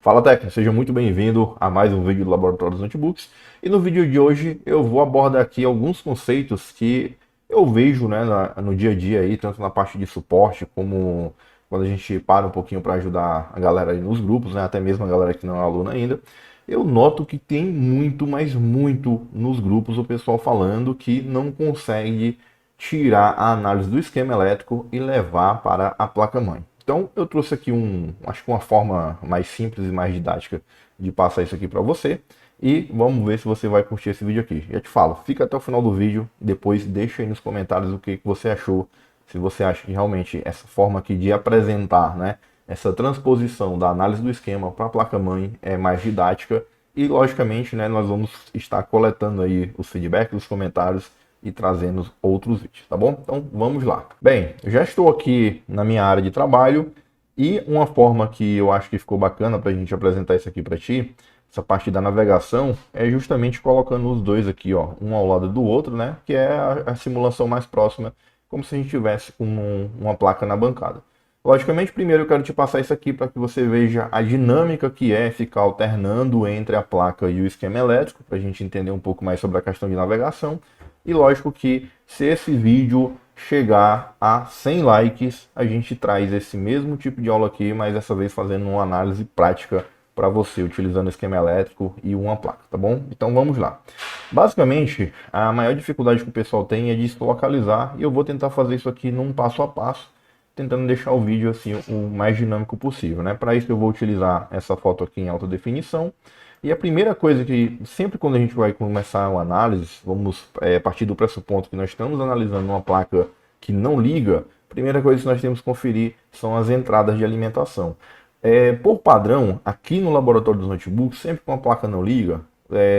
Fala técnico, seja muito bem-vindo a mais um vídeo do Laboratório dos Notebooks. E no vídeo de hoje eu vou abordar aqui alguns conceitos que eu vejo, né, no dia a dia aí, tanto na parte de suporte como quando a gente para um pouquinho para ajudar a galera aí nos grupos, né, até mesmo a galera que não é aluna ainda. Eu noto que tem muito, mas muito nos grupos o pessoal falando que não consegue tirar a análise do esquema elétrico e levar para a placa-mãe. Então eu trouxe aqui acho que uma forma mais simples e mais didática de passar isso aqui para você. E vamos ver se você vai curtir esse vídeo aqui. Já te falo, fica até o final do vídeo e depois deixa aí nos comentários o que você achou. Se você acha que realmente essa forma aqui de apresentar, né, essa transposição da análise do esquema para a placa-mãe é mais didática. E logicamente, né, nós vamos estar coletando aí os feedbacks, os comentários e trazendo outros vídeos, tá bom? Então vamos lá. Bem, eu já estou aqui na minha área de trabalho e uma forma que eu acho que ficou bacana para a gente apresentar isso aqui para ti, essa parte da navegação, é justamente colocando os dois aqui, ó, um ao lado do outro, né? Que é a simulação mais próxima, como se a gente tivesse uma placa na bancada. Logicamente, primeiro eu quero te passar isso aqui para que você veja a dinâmica que é ficar alternando entre a placa e o esquema elétrico, para a gente entender um pouco mais sobre a questão de navegação. E lógico que se esse vídeo chegar a 100 likes, a gente traz esse mesmo tipo de aula aqui, mas dessa vez fazendo uma análise prática para você, utilizando esquema elétrico e uma placa, tá bom? Então vamos lá. Basicamente, a maior dificuldade que o pessoal tem é de se localizar, e eu vou tentar fazer isso aqui num passo a passo, tentando deixar o vídeo assim o mais dinâmico possível, né? Para isso eu vou utilizar essa foto aqui em alta definição. E a primeira coisa que, sempre quando a gente vai começar uma análise, vamos partir do pressuposto que nós estamos analisando uma placa que não liga, a primeira coisa que nós temos que conferir são as entradas de alimentação. Por padrão, aqui no laboratório dos notebooks, sempre que uma placa não liga,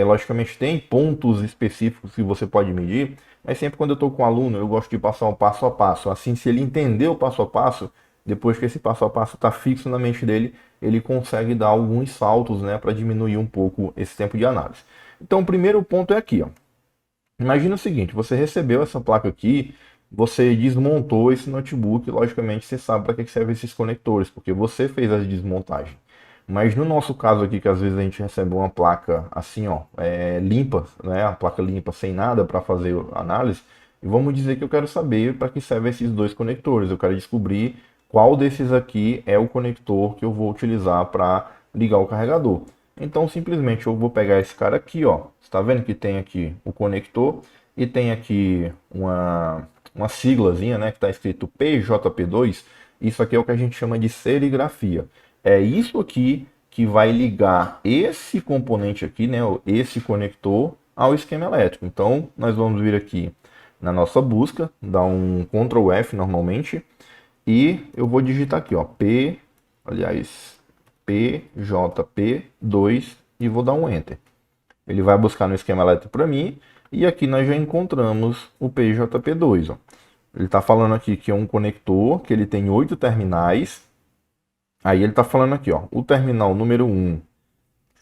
logicamente tem pontos específicos que você pode medir, mas sempre quando eu estou com o aluno, eu gosto de passar um passo a passo. Assim, se ele entender o passo a passo, depois que esse passo a passo está fixo na mente dele, ele consegue dar alguns saltos, né, para diminuir um pouco esse tempo de análise. Então, o primeiro ponto é aqui, ó. Imagina o seguinte, você recebeu essa placa aqui, você desmontou esse notebook, logicamente você sabe para que servem esses conectores, porque você fez a desmontagem. Mas no nosso caso aqui, que às vezes a gente recebe uma placa assim, ó, limpa, né, a placa limpa, sem nada para fazer a análise, e vamos dizer que eu quero saber para que servem esses dois conectores, eu quero descobrir qual desses aqui é o conector que eu vou utilizar para ligar o carregador. Então simplesmente eu vou pegar esse cara aqui, ó. Você está vendo que tem aqui o conector e tem aqui uma siglazinha, né, que está escrito PJP2. Isso aqui é o que a gente chama de serigrafia. É isso aqui que vai ligar esse componente aqui, né, esse conector ao esquema elétrico. Então nós vamos vir aqui na nossa busca, dar um Ctrl F normalmente. E eu vou digitar aqui, ó, PJP2 e vou dar um Enter. Ele vai buscar no esquema elétrico para mim e aqui nós já encontramos o PJP2. Ó. Ele está falando aqui que é um conector, que ele tem 8 terminais. Aí ele está falando aqui, ó, o terminal número 1. Deixa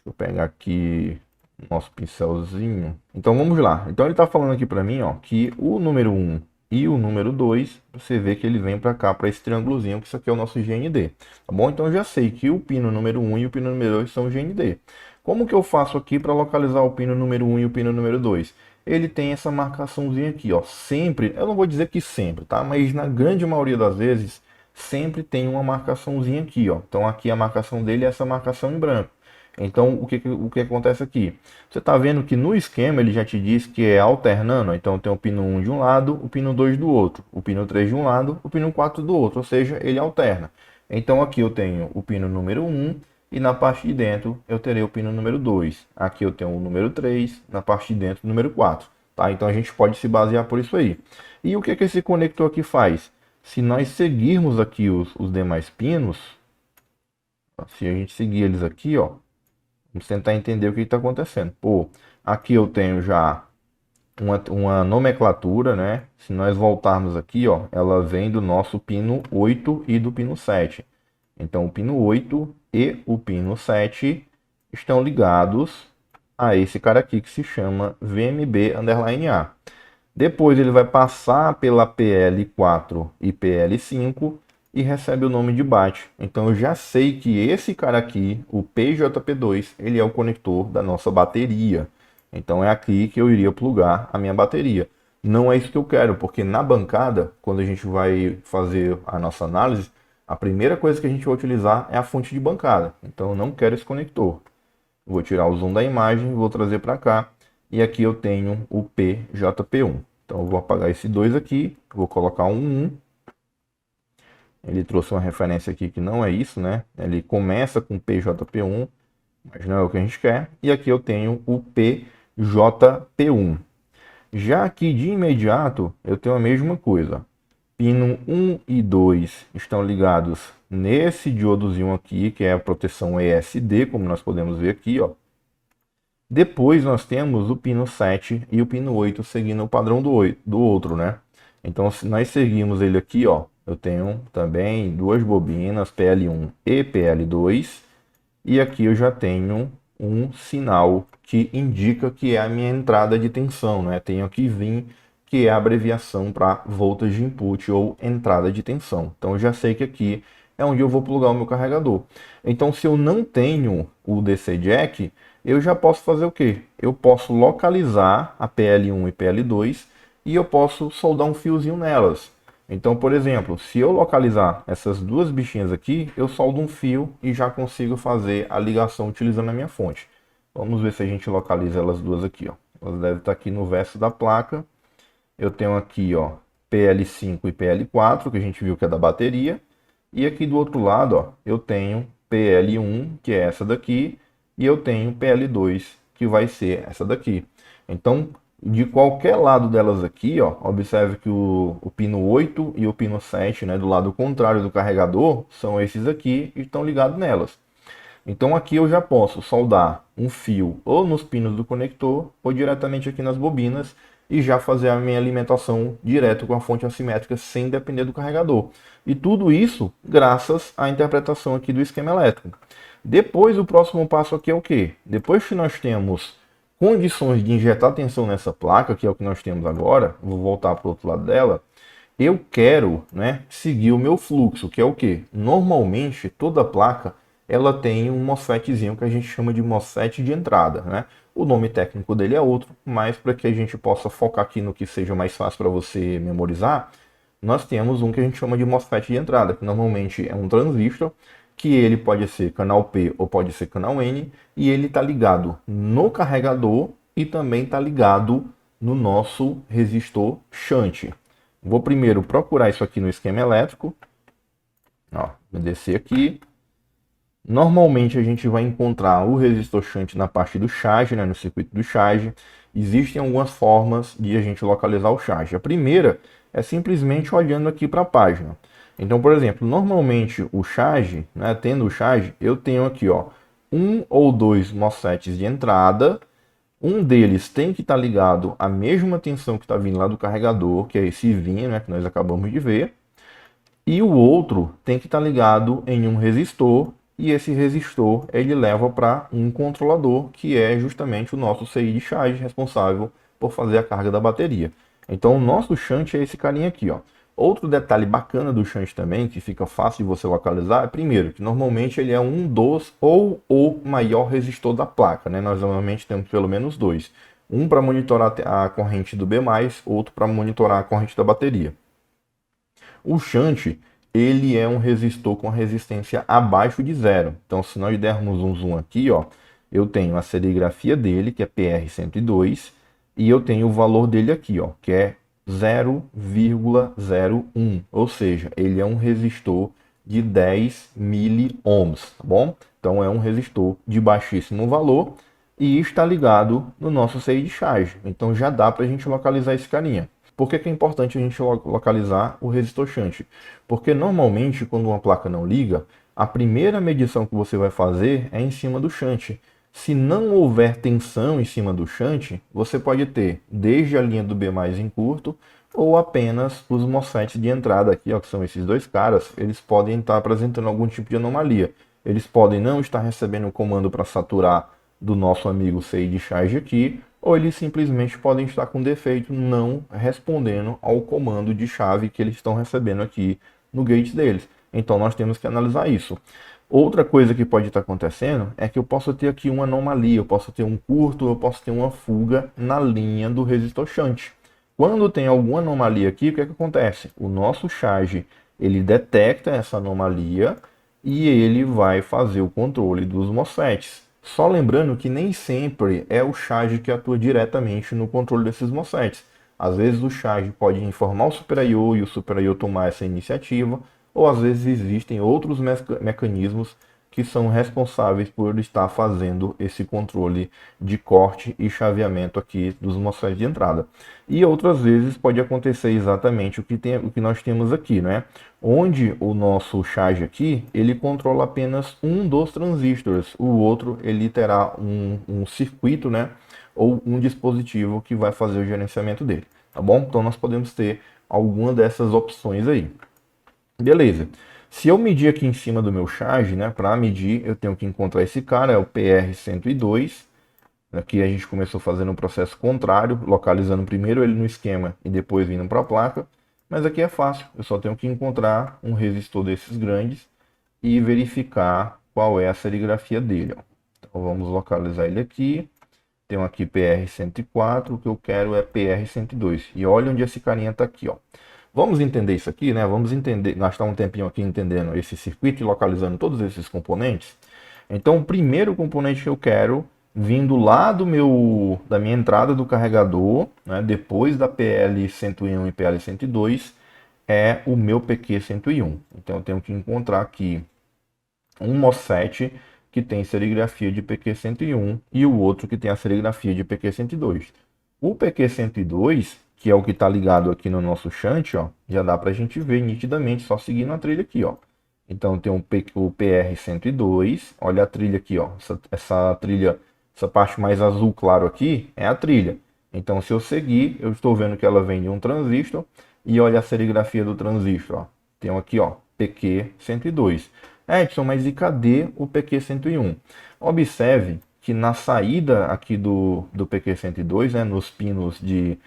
eu pegar aqui o nosso pincelzinho. Então vamos lá. Então ele está falando aqui para mim, ó, que o número 1 e o número 2, você vê que ele vem para cá, para esse triângulozinho, que isso aqui é o nosso GND. Tá bom? Então eu já sei que o pino número 1 e o pino número 2 são GND. Como que eu faço aqui para localizar o pino número 1 e o pino número 2? Ele tem essa marcaçãozinha aqui, ó. Sempre, eu não vou dizer que sempre, tá? Mas na grande maioria das vezes, sempre tem uma marcaçãozinha aqui, ó. Então aqui a marcação dele é essa marcação em branco. Então, o que acontece aqui? Você está vendo que no esquema ele já te diz que é alternando. Então, tem o pino 1 de um lado, o pino 2 do outro, o pino 3 de um lado, o pino 4 do outro. Ou seja, ele alterna. Então, aqui eu tenho o pino número 1 e na parte de dentro eu terei o pino número 2. Aqui eu tenho o número 3, na parte de dentro o número 4. Tá? Então, a gente pode se basear por isso aí. E o que esse conector aqui faz? Se nós seguirmos aqui os demais pinos, se a gente seguir eles aqui, ó, vamos tentar entender o que está acontecendo. Pô, aqui eu tenho já uma nomenclatura, né? Se nós voltarmos aqui, ó, ela vem do nosso pino 8 e do pino 7. Então, o pino 8 e o pino 7 estão ligados a esse cara aqui que se chama VMB_A. Depois ele vai passar pela PL4 e PL5 e recebe o nome de BAT. Então eu já sei que esse cara aqui, o PJP2, ele é o conector da nossa bateria. Então é aqui que eu iria plugar a minha bateria. Não é isso que eu quero, porque na bancada, quando a gente vai fazer a nossa análise, a primeira coisa que a gente vai utilizar é a fonte de bancada. Então eu não quero esse conector. Vou tirar o zoom da imagem, vou trazer para cá. E aqui eu tenho o PJP1. Então eu vou apagar esse 2 aqui, vou colocar um 1. Ele trouxe uma referência aqui que não é isso, né? Ele começa com PJP1, mas não é o que a gente quer. E aqui eu tenho o PJP1. Já aqui de imediato eu tenho a mesma coisa. Pino 1 e 2 estão ligados nesse diodozinho aqui, que é a proteção ESD, como nós podemos ver aqui, ó. Depois nós temos o pino 7 e o pino 8 seguindo o padrão do outro, né? Então, se nós seguimos ele aqui, ó, eu tenho também duas bobinas, PL1 e PL2, e aqui eu já tenho um sinal que indica que é a minha entrada de tensão, né? Tenho aqui VIN, que é a abreviação para voltage input ou entrada de tensão. Então eu já sei que aqui é onde eu vou plugar o meu carregador. Então se eu não tenho o DC Jack, eu já posso fazer o quê? Eu posso localizar a PL1 e PL2 e eu posso soldar um fiozinho nelas. Então, por exemplo, se eu localizar essas duas bichinhas aqui, eu soldo um fio e já consigo fazer a ligação utilizando a minha fonte. Vamos ver se a gente localiza elas duas aqui, ó. Elas devem estar aqui no verso da placa. Eu tenho aqui, ó, PL5 e PL4, que a gente viu que é da bateria. E aqui do outro lado, ó, eu tenho PL1, que é essa daqui, e eu tenho PL2, que vai ser essa daqui. Então, de qualquer lado delas aqui, ó, observe que o pino 8 e o pino 7, né, do lado contrário do carregador, são esses aqui e estão ligados nelas. Então aqui eu já posso soldar um fio ou nos pinos do conector ou diretamente aqui nas bobinas e já fazer a minha alimentação direto com a fonte assimétrica sem depender do carregador. E tudo isso graças à interpretação aqui do esquema elétrico. Depois o próximo passo aqui é o quê? Depois que nós temos condições de injetar tensão nessa placa, que é o que nós temos agora, vou voltar para o outro lado dela, eu quero, né, seguir o meu fluxo, que é o quê? Normalmente toda placa ela tem um MOSFETzinho que a gente chama de MOSFET de entrada, né? O nome técnico dele é outro, mas para que a gente possa focar aqui no que seja mais fácil para você memorizar, nós temos um que a gente chama de MOSFET de entrada, que normalmente é um transistor, que ele pode ser canal P ou pode ser canal N, e ele está ligado no carregador e também está ligado no nosso resistor shunt. Vou primeiro procurar isso aqui no esquema elétrico. Ó, vou descer aqui. Normalmente a gente vai encontrar o resistor shunt na parte do charge, né, no circuito do charge. Existem algumas formas de a gente localizar o charge. A primeira é simplesmente olhando aqui para a página. Então, por exemplo, normalmente o charge, né, tendo o charge, eu tenho aqui, ó, um ou dois MOSFETs de entrada. Um deles tem que estar ligado à mesma tensão que está vindo lá do carregador, que é esse VIN, né, que nós acabamos de ver. E o outro tem que estar ligado em um resistor, e esse resistor ele leva para um controlador, que é justamente o nosso CI de charge, responsável por fazer a carga da bateria. Então o nosso shunt é esse carinha aqui, ó. Outro detalhe bacana do shunt também, que fica fácil de você localizar, é primeiro, que normalmente ele é um dos ou o maior resistor da placa, né? Nós normalmente temos pelo menos dois. Um para monitorar a corrente do B+, outro para monitorar a corrente da bateria. O shunt, ele é um resistor com resistência abaixo de zero. Então, se nós dermos um zoom aqui, ó, eu tenho a serigrafia dele, que é PR102, e eu tenho o valor dele aqui, ó, que é 0,01. Ou seja, ele é um resistor de 10 miliohms, tá bom? Então, é um resistor de baixíssimo valor e está ligado no nosso CI de charge. Então, já dá para a gente localizar esse carinha. Por que é importante a gente localizar o resistor shunt? Porque normalmente quando uma placa não liga, a primeira medição que você vai fazer é em cima do shunt. Se não houver tensão em cima do shunt, você pode ter desde a linha do B+ em curto ou apenas os MOSFETs de entrada aqui, ó, que são esses dois caras, eles podem estar apresentando algum tipo de anomalia. Eles podem não estar recebendo o comando para saturar do nosso amigo CI de charge aqui, ou eles simplesmente podem estar com defeito não respondendo ao comando de chave que eles estão recebendo aqui no gate deles. Então nós temos que analisar isso. Outra coisa que pode estar acontecendo é que eu posso ter aqui uma anomalia, eu posso ter um curto, eu posso ter uma fuga na linha do resistor shunt. Quando tem alguma anomalia aqui, o que é que acontece? O nosso charge, ele detecta essa anomalia e ele vai fazer o controle dos MOSFETs. Só lembrando que nem sempre é o charge que atua diretamente no controle desses MOSFETs. Às vezes o charge pode informar o Super I/O e o Super I/O tomar essa iniciativa, ou às vezes existem outros mecanismos que são responsáveis por estar fazendo esse controle de corte e chaveamento aqui dos MOSFETs de entrada. E outras vezes pode acontecer exatamente o que nós temos aqui, né? Onde o nosso charge aqui, ele controla apenas um dos transistores, o outro ele terá um circuito, né? Ou um dispositivo que vai fazer o gerenciamento dele, tá bom? Então nós podemos ter alguma dessas opções aí. Beleza. Se eu medir aqui em cima do meu charge, né, para medir, eu tenho que encontrar esse cara, é o PR102. Aqui a gente começou fazendo um processo contrário, localizando primeiro ele no esquema e depois vindo para a placa. Mas aqui é fácil, eu só tenho que encontrar um resistor desses grandes e verificar qual é a serigrafia dele. Ó. Então vamos localizar ele aqui. Tenho aqui PR104, o que eu quero é PR102. E olha onde esse carinha está aqui, ó. Vamos entender isso aqui, né? Vamos entender, gastar um tempinho aqui entendendo esse circuito e localizando todos esses componentes. Então, o primeiro componente que eu quero, vindo lá da minha entrada do carregador, né, depois da PL101 e PL102, é o meu PQ101. Então, eu tenho que encontrar aqui um MOSFET que tem serigrafia de PQ101 e o outro que tem a serigrafia de PQ102. O PQ102, que é o que está ligado aqui no nosso shunt, ó, já dá para a gente ver nitidamente, só seguindo a trilha aqui. Ó. Então tem o PR102, olha a trilha aqui, ó, essa trilha, essa parte mais azul claro aqui é a trilha. Então se eu seguir, eu estou vendo que ela vem de um transistor e olha a serigrafia do transistor. Ó. Tem aqui, ó, PQ102. Edson, mas e cadê o PQ101? Observe que na saída aqui do PQ102, né, nos pinos de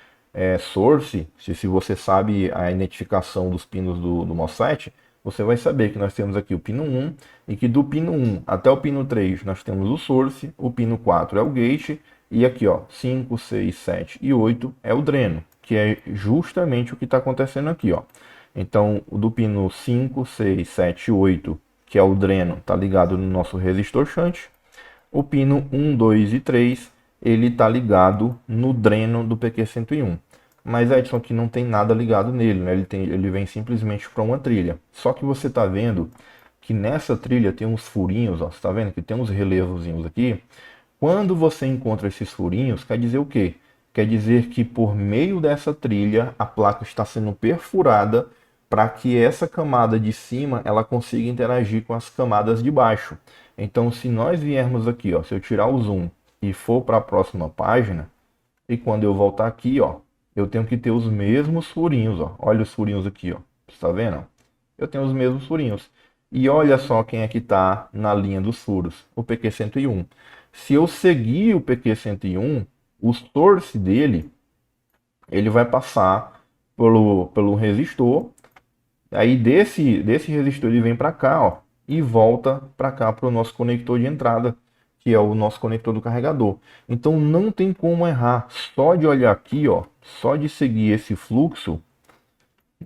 source, se você sabe a identificação dos pinos do MOSFET, você vai saber que nós temos aqui o pino 1 e que do pino 1 até o pino 3 nós temos o source, o pino 4 é o gate e aqui ó, 5, 6, 7 e 8 é o dreno, que é justamente o que está acontecendo aqui. Ó. Então o do pino 5, 6, 7 e 8, que é o dreno, está ligado no nosso resistor shunt. O pino 1, 2 e 3, ele está ligado no dreno do PQ101. Mas Edson aqui não tem nada ligado nele, né? Ele vem simplesmente para uma trilha. Só que você está vendo que nessa trilha tem uns furinhos, ó. Você está vendo que tem uns relevozinhos aqui? Quando você encontra esses furinhos, quer dizer o quê? Quer dizer que por meio dessa trilha a placa está sendo perfurada para que essa camada de cima ela consiga interagir com as camadas de baixo. Então, se nós viermos aqui, ó, se eu tirar o zoom e for para a próxima página, e quando eu voltar aqui, ó, eu tenho que ter os mesmos furinhos, ó. Olha os furinhos aqui, ó. Está vendo? Eu tenho os mesmos furinhos. E olha só quem é que está na linha dos furos, o PQ101. Se eu seguir o PQ101, o source dele, ele vai passar pelo resistor. Aí desse resistor ele vem para cá, ó, e volta para cá para o nosso conector de entrada, que é o nosso conector do carregador. Então não tem como errar. Só de olhar aqui, ó, só de seguir esse fluxo,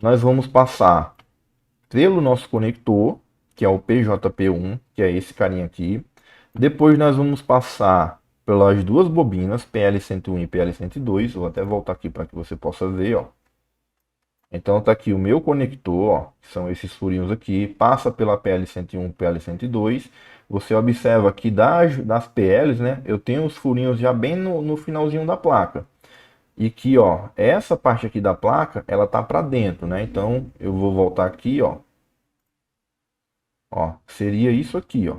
nós vamos passar pelo nosso conector, que é o PJP1, que é esse carinha aqui. Depois nós vamos passar pelas duas bobinas, PL101 e PL102. Vou até voltar aqui para que você possa ver, ó. Então tá aqui o meu conector, ó, que são esses furinhos aqui, passa pela PL101 e PL102. Você observa que das PLs, né, eu tenho os furinhos já bem no finalzinho da placa. E que, ó, essa parte aqui da placa, ela tá para dentro, né? Então eu vou voltar aqui, ó. Ó, seria isso aqui, ó.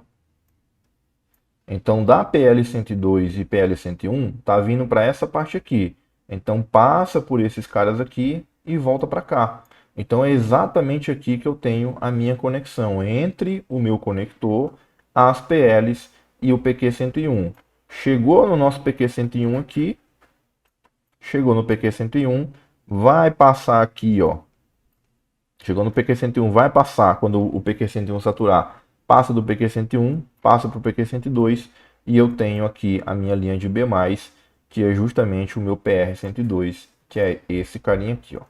Então da PL102 e PL101 tá vindo para essa parte aqui. Então passa por esses caras aqui e volta para cá. Então é exatamente aqui que eu tenho a minha conexão entre o meu conector, as PLs e o PQ101. Chegou no nosso PQ101 aqui, chegou no PQ101, vai passar aqui, ó, Chegou no PQ101, vai passar, quando o PQ101 saturar, passa do PQ101, passa para o PQ102 e eu tenho aqui a minha linha de B+, que é justamente o meu PR102, que é esse carinha aqui, ó.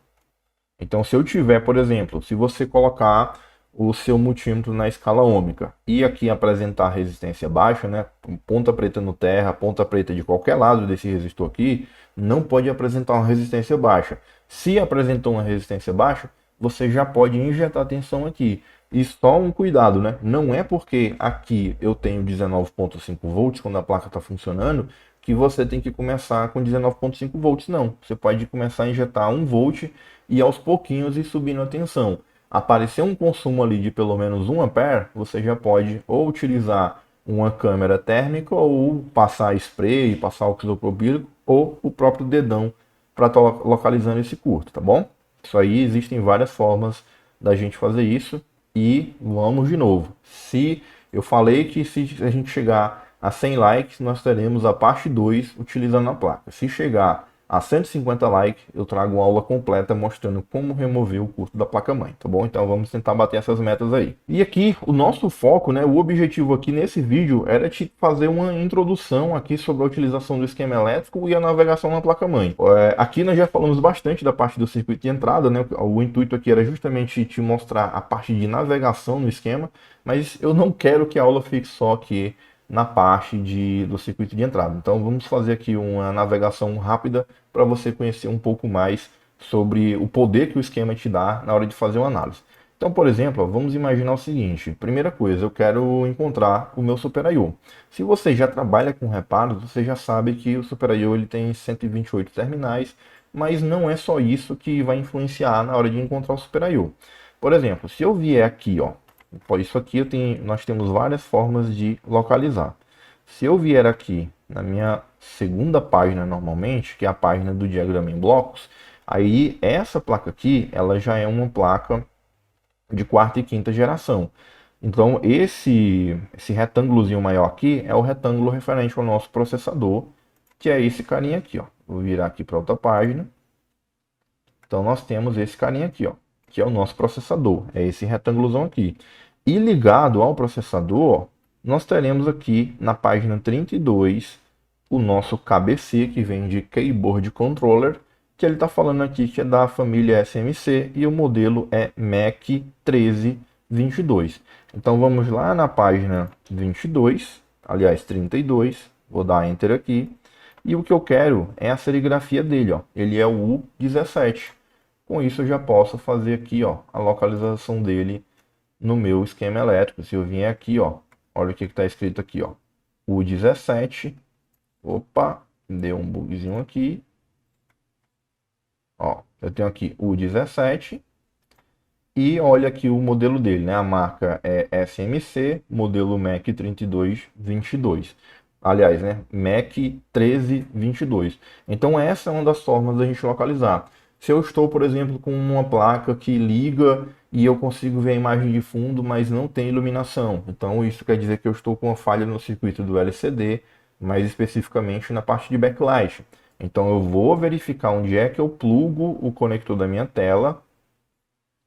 Então, se eu tiver, por exemplo, se você colocar o seu multímetro na escala ômica e aqui apresentar resistência baixa, né, ponta preta no terra, ponta preta de qualquer lado desse resistor aqui, não pode apresentar uma resistência baixa. Se apresentou uma resistência baixa, você já pode injetar tensão aqui. E só um cuidado, né? Não é porque aqui eu tenho 19,5 volts quando a placa está funcionando que você tem que começar com 19,5 volts, não. Você pode começar a injetar 1 volt e aos pouquinhos ir subindo a tensão. Aparecer um consumo ali de pelo menos 1 ampere, você já pode ou utilizar uma câmera térmica ou passar spray, passar óxido propílico ou o próprio dedão para estar localizando esse curto, tá bom? Isso aí, existem várias formas da gente fazer isso. E vamos de novo. Se eu falei que se a gente chegar a 100 likes, nós teremos a parte 2 utilizando a placa. Se chegar a 150 likes, eu trago uma aula completa mostrando como remover o curto da placa-mãe, tá bom? Então vamos tentar bater essas metas aí. E aqui, o nosso foco, né, o objetivo aqui nesse vídeo era te fazer uma introdução aqui sobre a utilização do esquema elétrico e a navegação na placa-mãe. Aqui nós já falamos bastante da parte do circuito de entrada, né? O intuito aqui era justamente te mostrar a parte de navegação no esquema, mas eu não quero que a aula fique só aqui na parte do circuito de entrada. Então vamos fazer aqui uma navegação rápida para você conhecer um pouco mais sobre o poder que o esquema te dá na hora de fazer uma análise. Então, por exemplo, vamos imaginar o seguinte. Primeira coisa, eu quero encontrar o meu Super I/O. Se você já trabalha com reparos, você já sabe que o Super I/O ele tem 128 terminais, mas não é só isso que vai influenciar na hora de encontrar o Super I/O. Por exemplo, se eu vier aqui, ó, isso aqui nós temos várias formas de localizar. Se eu vier aqui na minha segunda página normalmente, que é a página do diagrama em blocos, aí essa placa aqui, ela já é uma placa de quarta e quinta geração. Então esse retângulozinho maior aqui é o retângulo referente ao nosso processador, que é esse carinha aqui, ó. Vou virar aqui para outra página. Então nós temos esse carinha aqui, ó, que é o nosso processador, é esse retângulozão aqui. E ligado ao processador, nós teremos aqui na página 32 o nosso KBC, que vem de Keyboard Controller, que ele está falando aqui que é da família SMC e o modelo é MAC 1322. Então vamos lá na página 22, aliás 32, vou dar Enter aqui. E o que eu quero é a serigrafia dele, ó. Ele é o U17. Com isso eu já posso fazer aqui, ó, a localização dele no meu esquema elétrico. Se eu vier aqui, ó, olha o que está escrito aqui, ó, U17. Opa, deu um bugzinho aqui. Ó, eu tenho aqui U17 e olha aqui o modelo dele, né? A marca é SMC, modelo MAC 3222. Aliás, né? MAC 1322. Então essa é uma das formas da gente localizar. Se eu estou, por exemplo, com uma placa que liga e eu consigo ver a imagem de fundo, mas não tem iluminação. Então isso quer dizer que eu estou com uma falha no circuito do LCD, mais especificamente na parte de backlight. Então eu vou verificar onde é que eu plugo o conector da minha tela,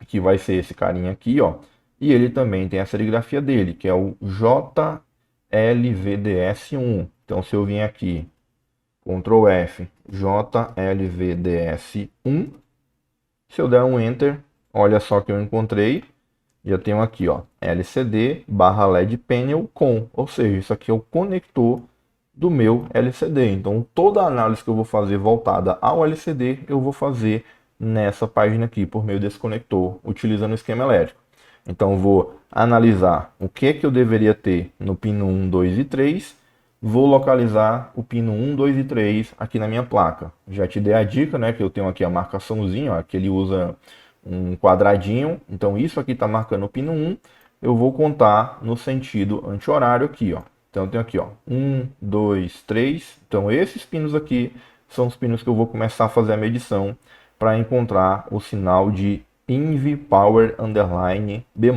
que vai ser esse carinha aqui, ó. E ele também tem a serigrafia dele, que é o JLVDS1. Então se eu vim aqui, Ctrl F, JLVDS1. Se eu der um Enter, olha só que eu encontrei. Já tenho aqui, ó, LCD barra LED Panel com, ou seja, isso aqui é o conector do meu LCD. Então toda a análise que eu vou fazer voltada ao LCD, eu vou fazer nessa página aqui, por meio desse conector, utilizando o esquema elétrico. Então eu vou analisar o que é que eu deveria ter no pino 1, 2 e 3, vou localizar o pino 1, 2 e 3 aqui na minha placa. Já te dei a dica, né, que eu tenho aqui a marcaçãozinha, ó, que ele usa um quadradinho. Então isso aqui está marcando o pino 1, eu vou contar no sentido anti-horário aqui, ó. Então eu tenho aqui, ó, 1, 2, 3. Então esses pinos aqui são os pinos que eu vou começar a fazer a medição para encontrar o sinal de INV Power Underline B+.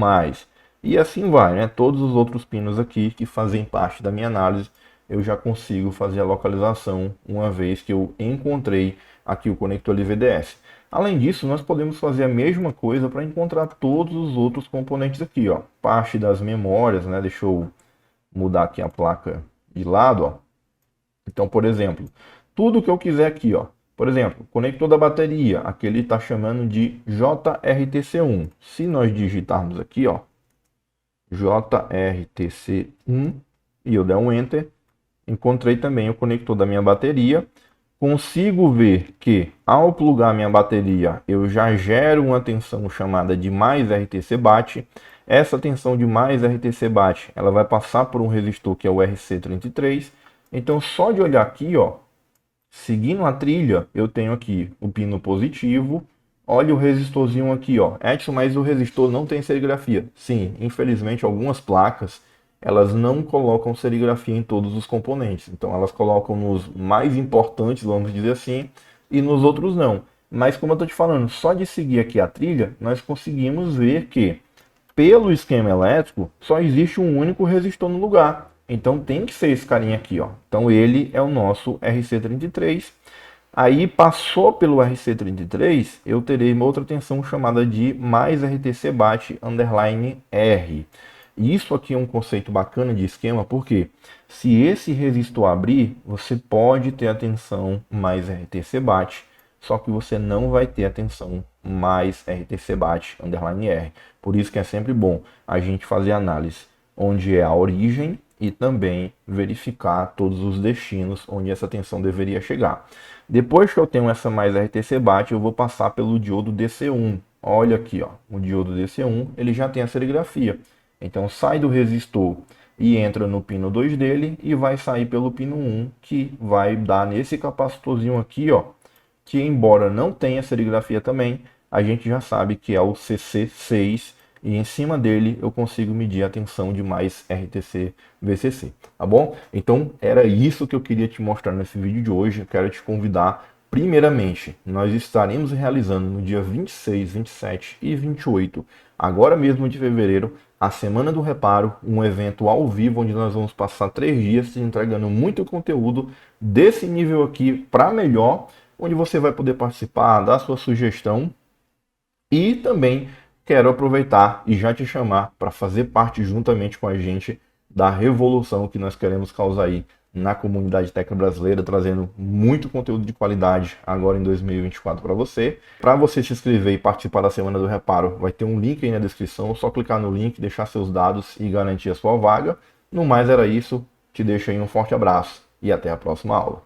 E assim vai, né? Todos os outros pinos aqui que fazem parte da minha análise, eu já consigo fazer a localização uma vez que eu encontrei aqui o conector LVDS. Além disso, nós podemos fazer a mesma coisa para encontrar todos os outros componentes aqui, ó. Parte das memórias, né? Deixa eu mudar aqui a placa de lado, ó. Então, por exemplo, tudo que eu quiser aqui, ó. Por exemplo, conector da bateria, aqui ele está chamando de JRTC1. Se nós digitarmos aqui, ó, JRTC1 e eu der um Enter, encontrei também o conector da minha bateria. Consigo ver que ao plugar minha bateria, eu já gero uma tensão chamada de mais RTC BAT. Essa tensão de mais RTC BAT, ela vai passar por um resistor que é o RC33. Então, só de olhar aqui, ó, seguindo a trilha, eu tenho aqui o pino positivo. Olha o resistorzinho aqui, ó. Edson, mas o resistor não tem serigrafia. Sim, infelizmente algumas placas elas não colocam serigrafia em todos os componentes. Então elas colocam nos mais importantes, vamos dizer assim, e nos outros não. Mas como eu estou te falando, só de seguir aqui a trilha, nós conseguimos ver que pelo esquema elétrico só existe um único resistor no lugar. Então tem que ser esse carinha aqui, ó. Então ele é o nosso RC33. Aí passou pelo RC33, eu terei uma outra tensão chamada de mais RTC BAT underline R. E isso aqui é um conceito bacana de esquema, porque se esse resistor abrir, você pode ter a tensão mais RTC BAT, só que você não vai ter a tensão mais RTC BAT underline R. Por isso que é sempre bom a gente fazer análise onde é a origem e também verificar todos os destinos onde essa tensão deveria chegar. Depois que eu tenho essa mais RTC BAT, eu vou passar pelo diodo DC1. Olha aqui, ó, o diodo DC1, ele já tem a serigrafia. Então sai do resistor e entra no pino 2 dele e vai sair pelo pino 1, que vai dar nesse capacitorzinho aqui, ó, que embora não tenha serigrafia também, a gente já sabe que é o CC6 e em cima dele eu consigo medir a tensão de mais RTC VCC, tá bom? Então era isso que eu queria te mostrar nesse vídeo de hoje. Eu quero te convidar. Primeiramente, nós estaremos realizando no dia 26, 27 e 28, agora mesmo de fevereiro, a Semana do Reparo, um evento ao vivo onde nós vamos passar 3 dias te entregando muito conteúdo desse nível aqui para melhor, onde você vai poder participar, dar sua sugestão e também quero aproveitar e já te chamar para fazer parte juntamente com a gente da revolução que nós queremos causar aí na comunidade técnica brasileira, trazendo muito conteúdo de qualidade agora em 2024 para você. Para você se inscrever e participar da Semana do Reparo, vai ter um link aí na descrição, é só clicar no link, deixar seus dados e garantir a sua vaga. No mais era isso, te deixo aí um forte abraço e até a próxima aula.